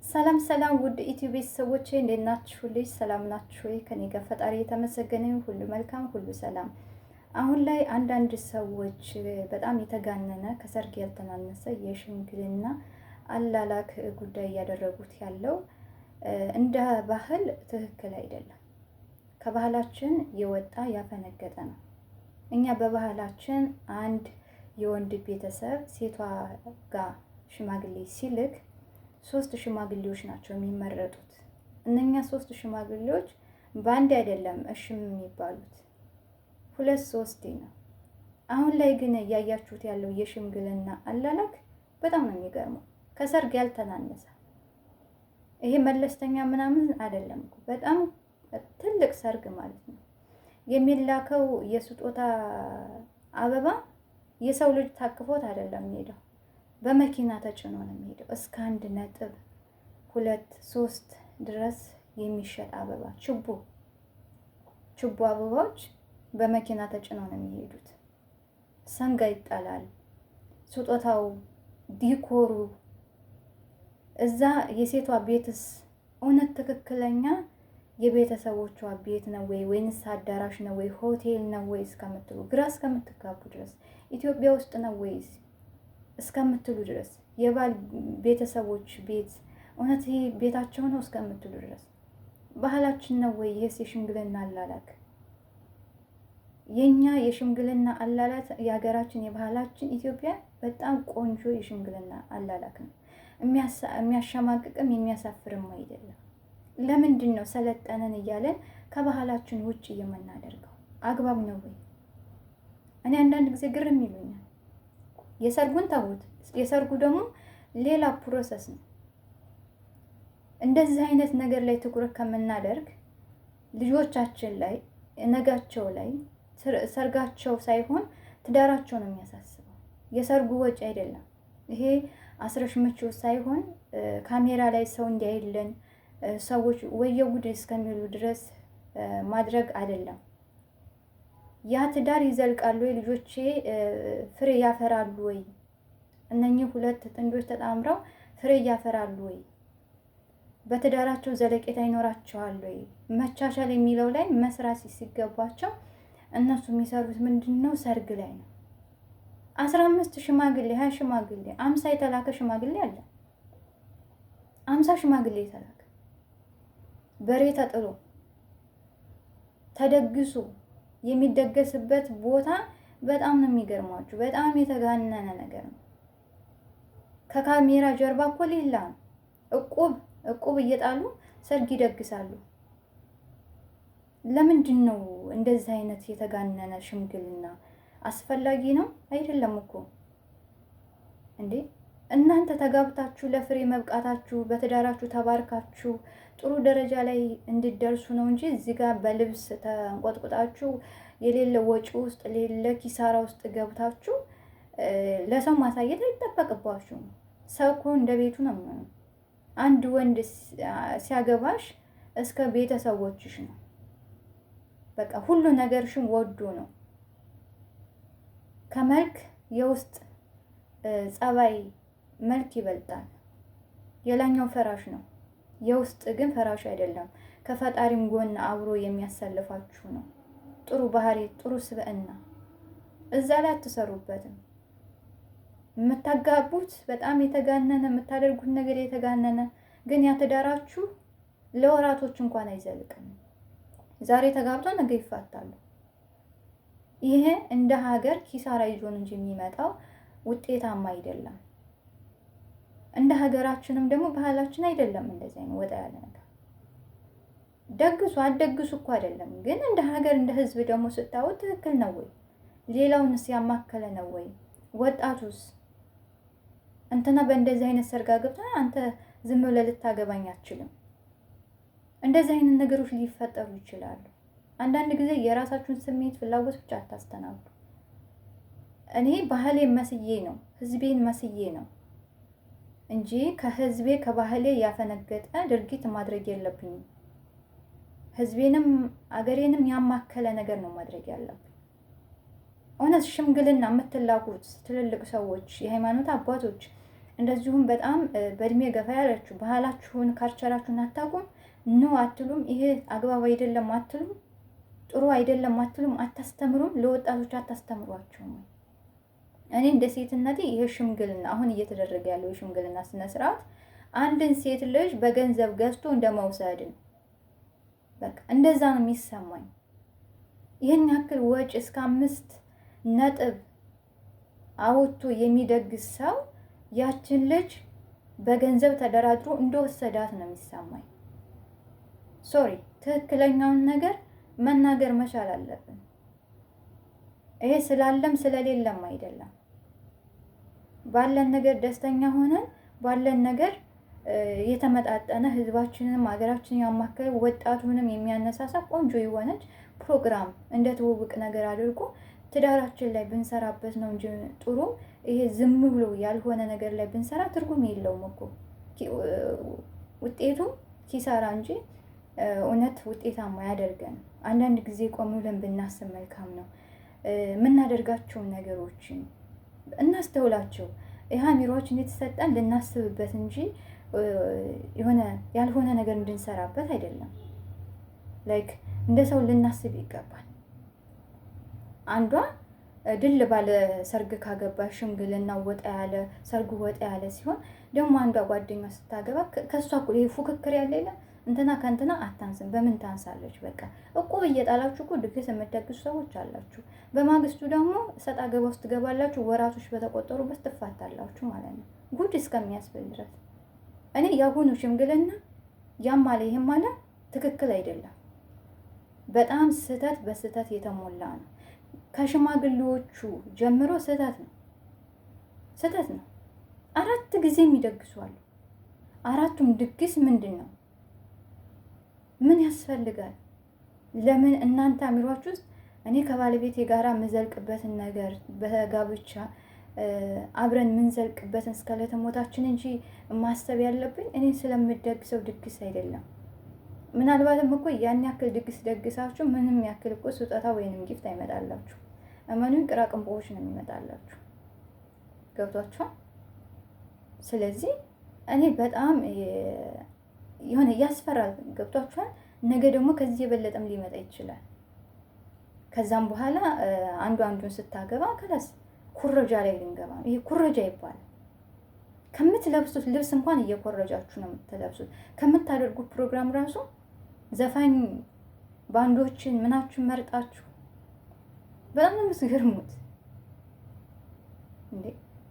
ሰላም ሰላም ውድ ኢትዮ ቤተሰቦቼ እንዴት ናችሁ? ልጅ ሰላም ናችሁ? ከኔ ጋር ፈጣሪ የተመሰገነ ሁሉ መልካም ሁሉ ሰላም። አሁን ላይ አንዳንድ ሰዎች በጣም የተጋነነ ከሰርግ ያልተናነሰ የሽምግልና አላላክ ጉዳይ እያደረጉት ያለው እንደ ባህል ትክክል አይደለም። ከባህላችን የወጣ ያፈነገጠ ነው። እኛ በባህላችን አንድ የወንድ ቤተሰብ ሴቷ ጋር ሽማግሌ ሲልክ 3 ሽማግሌዎች ናቸው የሚመረጡት። እነኛ 3 ሽማግሌዎች በአንድ አይደለም እሽም የሚባሉት 2-3 ነው። አሁን ላይ ግን እያያችሁት ያለው የሽምግልና አላላክ በጣም ነው የሚገርመው። ከሰርግ ያልተናነሰ ይሄ መለስተኛ ምናምን አይደለም እኮ በጣም ትልቅ ሰርግ ማለት ነው። የሚላከው የስጦታ አበባ የሰው ልጅ ታቅፎት አይደለም የሚሄደው፣ በመኪና ተጭኖ ነው የሚሄደው። እስከ 1.2-3 ድረስ የሚሸጥ አበባ ችቦ አበባዎች በመኪና ተጭኖ ነው የሚሄዱት። ሰንጋ ይጣላል፣ ስጦታው፣ ዲኮሩ። እዛ የሴቷ ቤትስ እውነት ትክክለኛ የቤተሰቦቿ ቤት ነው ወይ ወይንስ አዳራሽ ነው ወይ ሆቴል ነው ወይ እስከምትሉ ግራ እስከምትጋቡ ድረስ ኢትዮጵያ ውስጥ ነው ወይስ እስከምትሉ ድረስ የባል ቤተሰቦች ቤት እውነት ይሄ ቤታቸው ነው እስከምትሉ ድረስ ባህላችን ነው ወይ? ይሄስ የሽምግልና አላላክ የኛ የሽምግልና አላላክ የሀገራችን የባህላችን ኢትዮጵያ በጣም ቆንጆ የሽምግልና አላላክ ነው። የሚያሸማቅቅም የሚያሳፍርም አይደለም። ለምንድን ነው ሰለጠነን እያለን ከባህላችን ውጭ የምናደርገው? አግባብ ነው ወይ? እኔ አንዳንድ ጊዜ ግርም ይሉኛል። የሰርጉን ተውት፣ የሰርጉ ደግሞ ሌላ ፕሮሰስ ነው። እንደዚህ አይነት ነገር ላይ ትኩረት ከምናደርግ ልጆቻችን ላይ ነጋቸው ላይ ሰርጋቸው ሳይሆን ትዳራቸው ነው የሚያሳስበው። የሰርጉ ወጪ አይደለም ይሄ አስረሽ ምቹ ሳይሆን ካሜራ ላይ ሰው እንዲያይልን ሰዎች ወየጉድ እስከሚሉ ድረስ ማድረግ አይደለም። ያ ትዳር ይዘልቃሉ ወይ? ልጆቼ ፍሬ ያፈራሉ ወይ? እነኚህ 2 ጥንዶች ተጣምረው ፍሬ ያፈራሉ ወይ? በትዳራቸው ዘለቄታ ይኖራቸዋል ወይ? መቻቻል የሚለው ላይ መስራት ሲገባቸው እነሱ የሚሰሩት ምንድነው? ሰርግ ላይ ነው። 15 ሽማግሌ 20 ሽማግሌ 50 የተላከ ሽማግሌ አለ። 50 ሽማግሌ የተላከ በሬ ተጥሎ ተደግሶ የሚደገስበት ቦታ በጣም ነው የሚገርማችሁ። በጣም የተጋነነ ነገር ነው። ከካሜራ ጀርባ እኮ ሌላ ነው። እቁብ እየጣሉ ሰርግ ይደግሳሉ። ለምንድን ነው እንደዚህ አይነት የተጋነነ ሽምግልና? አስፈላጊ ነው አይደለም እኮ እንዴ! እናንተ ተጋብታችሁ ለፍሬ መብቃታችሁ በትዳራችሁ ተባርካችሁ ጥሩ ደረጃ ላይ እንድደርሱ ነው እንጂ እዚህ ጋር በልብስ ተንቆጥቁጣችሁ የሌለ ወጪ ውስጥ የሌለ ኪሳራ ውስጥ ገብታችሁ ለሰው ማሳየት አይጠበቅባችሁም። ሰው እኮ እንደ ቤቱ ነው የሚሆነው። አንድ ወንድ ሲያገባሽ እስከ ቤተሰቦችሽ ነው። በቃ ሁሉ ነገርሽን ወዶ ነው። ከመልክ የውስጥ ጸባይ መልክ ይበልጣል። የላኛው ፈራሽ ነው፣ የውስጥ ግን ፈራሽ አይደለም። ከፈጣሪም ጎን አብሮ የሚያሳልፋችሁ ነው። ጥሩ ባህሪ፣ ጥሩ ስብዕና እዛ ላይ አትሰሩበትም። የምታጋቡት በጣም የተጋነነ የምታደርጉት ነገር የተጋነነ ግን ያትዳራችሁ ለወራቶች እንኳን አይዘልቅም። ዛሬ ተጋብተው ነገ ይፋታሉ። ይሄ እንደ ሀገር ኪሳራ ይዞን እንጂ የሚመጣው ውጤታማ አይደለም። እንደ ሀገራችንም ደግሞ ባህላችን አይደለም እንደዚህ አይነት ወጣ ያለ ነገር። ደግሱ አትደግሱ እኮ አይደለም፣ ግን እንደ ሀገር እንደ ሕዝብ ደግሞ ስታዩት ትክክል ነው ወይ? ሌላውንስ ያማከለ ነው ወይ? ወጣቱስ እንትና በእንደዚህ አይነት ሰርጋ ገብታ አንተ ዝም ብለህ ልታገባኝ አትችልም። እንደዚህ አይነት ነገሮች ሊፈጠሩ ይችላሉ። አንዳንድ ጊዜ የራሳችሁን ስሜት ፍላጎት ብቻ አታስተናግዱ። እኔ ባህሌን መስዬ ነው ሕዝቤን መስዬ ነው እንጂ ከህዝቤ ከባህሌ ያፈነገጠ ድርጊት ማድረግ የለብኝም። ህዝቤንም አገሬንም ያማከለ ነገር ነው ማድረግ ያለብኝ። እውነት ሽምግልና የምትላኩት ትልልቅ ሰዎች፣ የሃይማኖት አባቶች እንደዚሁም በጣም በእድሜ ገፋ ያላችሁ ባህላችሁን ካልቸራችሁን አታውቁም ነው አትሉም። ይሄ አግባብ አይደለም አትሉም። ጥሩ አይደለም አትሉም። አታስተምሩም። ለወጣቶች አታስተምሯቸውም። እኔ እንደ ሴትነቴ ይሄ ሽምግልና አሁን እየተደረገ ያለው የሽምግልና ስነ ስርዓት አንድን ሴት ልጅ በገንዘብ ገዝቶ እንደመውሰድ ነው። በቃ እንደዛ ነው የሚሰማኝ። ይህን ያክል ወጪ እስከ 5 ነጥብ አውጥቶ የሚደግስ ሰው ያችን ልጅ በገንዘብ ተደራድሮ እንደወሰዳት ነው የሚሰማኝ። ሶሪ፣ ትክክለኛውን ነገር መናገር መቻል አለብን። ይሄ ስላለም ስለሌለም አይደለም። ባለን ነገር ደስተኛ ሆነን ባለን ነገር የተመጣጠነ ህዝባችንንም ሀገራችንን ያማከለ ወጣቱንም የሚያነሳሳ ቆንጆ የሆነች ፕሮግራም እንደ ትውውቅ ነገር አድርጎ ትዳራችን ላይ ብንሰራበት ነው እንጂ ጥሩ። ይሄ ዝም ብሎ ያልሆነ ነገር ላይ ብንሰራ ትርጉም የለውም እኮ ውጤቱ ኪሳራ እንጂ እውነት ውጤታማ ያደርገን። አንዳንድ ጊዜ ቆም ብለን ብናስብ መልካም ነው። የምናደርጋቸውን ነገሮችን እናስተውላቸው። ይህ አእምሮአችን የተሰጠን ልናስብበት እንጂ የሆነ ያልሆነ ነገር እንድንሰራበት አይደለም። ላይክ እንደ ሰው ልናስብ ይገባል። አንዷ ድል ባለ ሰርግ ካገባ ሽምግልና ወጣ ያለ ሰርጉ ወጣ ያለ ሲሆን ደግሞ አንዷ ጓደኛ ስታገባ ከሷ እኮ ይሄ ፉክክር ያለ የለ እንትና ከእንትና አታንስም። በምን ታንሳለች? በቃ እቁብ እየጣላችሁ እኮ ድግስ የምትደግሱ ሰዎች አላችሁ። በማግስቱ ደግሞ ሰጣ ገባ ውስጥ ትገባላችሁ። ወራቶች በተቆጠሩበት ትፋታላችሁ ማለት ነው። ጉድ እስከሚያስብል ድረስ እኔ ያሁኑ ሽምግልና ያም አለ ይሄም አለ ትክክል አይደለም። በጣም ስህተት በስህተት የተሞላ ነው። ከሽማግሌዎቹ ጀምሮ ስህተት ነው፣ ስህተት ነው። 4 ጊዜ የሚደግሷሉ። 4ቱም ድግስ ምንድን ነው? ምን ያስፈልጋል? ለምን እናንተ አሚሯችሁ ውስጥ እኔ ከባለቤቴ ጋራ የምዘልቅበትን ነገር በጋብቻ አብረን የምንዘልቅበትን እስከ ዕለተ ሞታችን እንጂ ማሰብ ያለብኝ እኔ ስለምደግሰው ድግስ አይደለም። ምናልባትም እኮ ያን ያክል ድግስ ደግሳችሁ ምንም ያክል እኮ ስጦታ ወይንም ጊፍት አይመጣላችሁ። እመኑን ቅራቅንቦዎች ነው የሚመጣላችሁ። ገብቷችኋል? ስለዚህ እኔ በጣም የሆነ ያስፈራል። ገብቷችኋል? ነገ ደግሞ ከዚህ የበለጠም ሊመጣ ይችላል። ከዛም በኋላ አንዱን ስታገባ ከላስ ኩረጃ ላይ ልንገባ ነው። ይሄ ኩረጃ ይባላል። ከምትለብሱት ልብስ እንኳን እየኮረጃችሁ ነው የምትለብሱት። ከምታደርጉት ፕሮግራም ራሱ ዘፋኝ ባንዶችን ምናችሁን መርጣችሁ በጣም ነው የምትገርሙት እንዴ!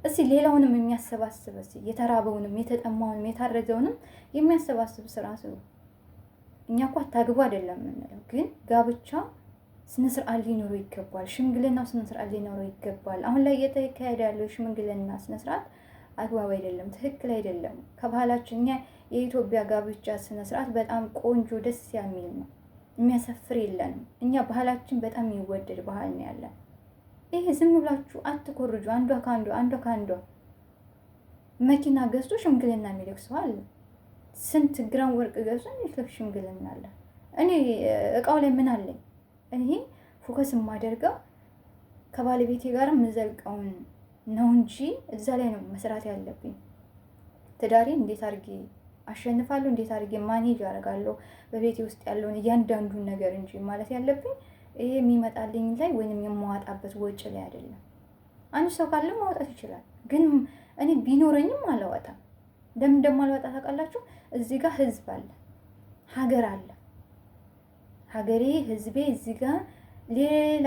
እስኪ ሌላውንም የሚያሰባስብ እስኪ የተራበውንም የተጠማውንም የታረዘውንም የሚያሰባስብ ስራ ስሩ። እኛ እኮ አታግቡ አይደለም የምንለው፣ ግን ጋብቻ ስነ ስርዓት ሊኖረው ይገባል። ሽምግልናው ስነ ስርዓት ሊኖረው ይገባል። አሁን ላይ እየተካሄደ ያለው ሽምግልና ስነ ስርዓት አግባብ አይደለም፣ ትክክል አይደለም። ከባህላችን እኛ የኢትዮጵያ ጋብቻ ስነ ስርዓት በጣም ቆንጆ ደስ የሚል ነው። የሚያሰፍር የለንም። እኛ ባህላችን በጣም የሚወደድ ባህል ነው ያለን። ይሄ ዝም ብላችሁ አትኮርጁ። አንዷ ከአንዷ መኪና ገዝቶ ሽምግልና የሚልክ ሰው አለ። ስንት ግራም ወርቅ ገዝቶ የሚልክ ሽምግልና አለ። እኔ እቃው ላይ ምን አለኝ? እኔ ፎከስ የማደርገው ከባለቤቴ ጋር የምዘልቀውን ነው እንጂ እዛ ላይ ነው መስራት ያለብኝ። ትዳሬ እንዴት አድርጌ አሸንፋለሁ፣ እንዴት አድርጌ ማኔጅ አደርጋለሁ በቤቴ ውስጥ ያለውን እያንዳንዱን ነገር እንጂ ማለት ያለብኝ ይሄ የሚመጣልኝ ላይ ወይንም የማዋጣበት ወጪ ላይ አይደለም። አንድ ሰው ካለ ማውጣት ይችላል፣ ግን እኔ ቢኖረኝም አላወጣም። ለምን እንደማልወጣ ታውቃላችሁ? እዚህ ጋር ህዝብ አለ፣ ሀገር አለ። ሀገሬ ህዝቤ እዚህ ጋር ሌላ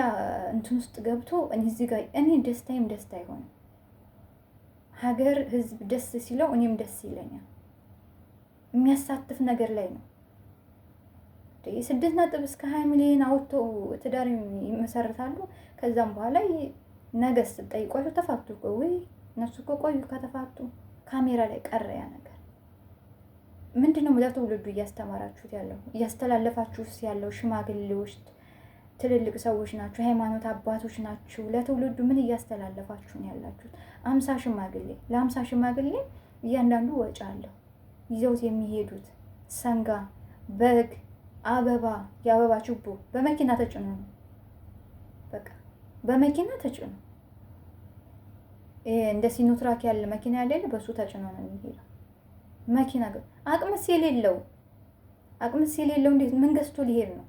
እንትን ውስጥ ገብቶ እዚህ ጋር እኔ ደስታዬም ደስታ አይሆንም። ሀገር ህዝብ ደስ ሲለው እኔም ደስ ይለኛል። የሚያሳትፍ ነገር ላይ ነው። 6 ነጥብ እስከ 20 ሚሊዮን አውጥቶ ትዳር ይመሰርታሉ። ከዛም በኋላ ነገስ ጠይቋቸው ተፋቱ እኮ ወይ እነሱ እኮ ቆዩ ከተፋቱ ካሜራ ላይ ቀረ ያ ነገር። ምንድነው ለትውልዱ እያስተማራችሁት ያለው እያስተላለፋችሁት ያለው? ሽማግሌዎች ትልልቅ ሰዎች ናቸው፣ ሃይማኖት አባቶች ናቸው። ለትውልዱ ምን እያስተላለፋችሁ ነው ያላችሁት? 50 ሽማግሌ ለ50 ሽማግሌ እያንዳንዱ ወጪ አለው። ይዘውት የሚሄዱት ሰንጋ፣ በግ፣ አበባ፣ የአበባ ችቦ በመኪና ተጭኖ ነው። በቃ በመኪና ተጭኖ እንደ ሲኖትራክ ያለ መኪና ያለ በሱ ተጭኖ ነው የሚሄደው። መኪና ግን አቅምስ የሌለው እንዴት ምን ገዝቶ ሊሄድ ነው?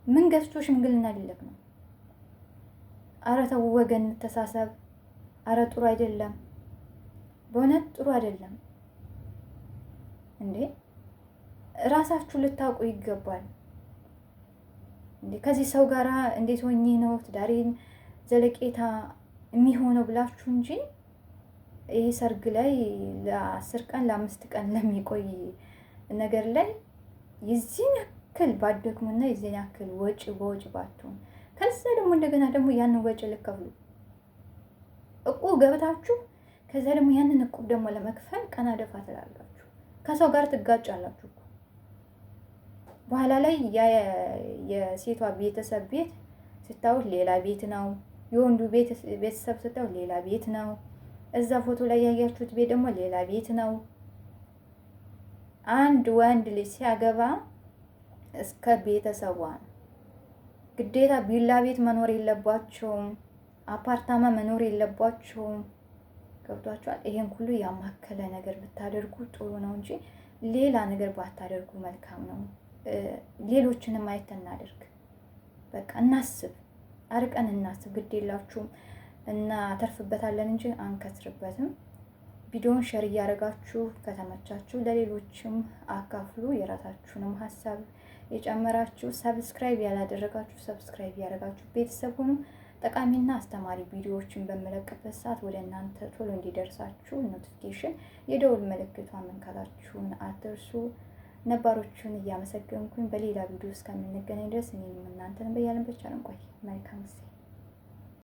ምን ገዝቶ ሽምግልና ሊልክ ነው? አረ ተው ወገን ተሳሰብ። አረ ጥሩ አይደለም፣ በእውነት ጥሩ አይደለም እንዴ! ራሳችሁ ልታውቁ ይገባል እንዴ! ከዚህ ሰው ጋራ እንዴት ሆኜ ነው ትዳሬን ዘለቄታ የሚሆነው ብላችሁ እንጂ ይህ ሰርግ ላይ ለ10 ቀን ለ5 ቀን ለሚቆይ ነገር ላይ የዚህን ያክል ባደክሙና የዚህን ያክል ወጪ በወጪ ባትሆን፣ ከዛ ደግሞ እንደገና ደግሞ ያንን ወጪ ልከፍሉ እቁብ ገብታችሁ ከዛ ደግሞ ያንን እቁብ ደግሞ ለመክፈል ቀና ደፋ ትላላችሁ። ከሰው ጋር ትጋጫላችሁ እኮ በኋላ ላይ የሴቷ ቤተሰብ ቤት ስታዩት ሌላ ቤት ነው፣ የወንዱ ቤተሰብ ስታዩት ሌላ ቤት ነው፣ እዛ ፎቶ ላይ ያያችሁት ቤት ደግሞ ሌላ ቤት ነው። አንድ ወንድ ልጅ ሲያገባ እስከ ቤተሰቧ ነው ግዴታ። ቢላ ቤት መኖር የለባቸውም፣ አፓርታማ መኖር የለባቸውም። ገብቷችኋል? ይሄን ሁሉ ያማከለ ነገር ብታደርጉ ጥሩ ነው እንጂ ሌላ ነገር ባታደርጉ መልካም ነው። ሌሎችንም አይተን እናደርግ። በቃ እናስብ፣ አርቀን እናስብ። ግድ የላችሁም እናተርፍበታለን እንጂ አንከስርበትም። ቪዲዮውን ሸር እያደረጋችሁ ከተመቻችሁ ለሌሎችም አካፍሉ። የራሳችሁንም ሀሳብ የጨመራችሁ ሰብስክራይብ ያላደረጋችሁ ሰብስክራይብ ያደረጋችሁ ቤተሰብ ሁኑ። ጠቃሚና አስተማሪ ቪዲዮዎችን በመለቅበት ሰዓት ወደ እናንተ ቶሎ እንዲደርሳችሁ ኖቲፊኬሽን የደውል ምልክቷን መንካታችሁን አትርሱ። ነባሮቹን እያመሰገንኩኝ በሌላ ቪዲዮ እስከምንገናኝ ድረስ እኔም እናንተን በያለን ብቻ እንቆይ። መልካም ጊዜ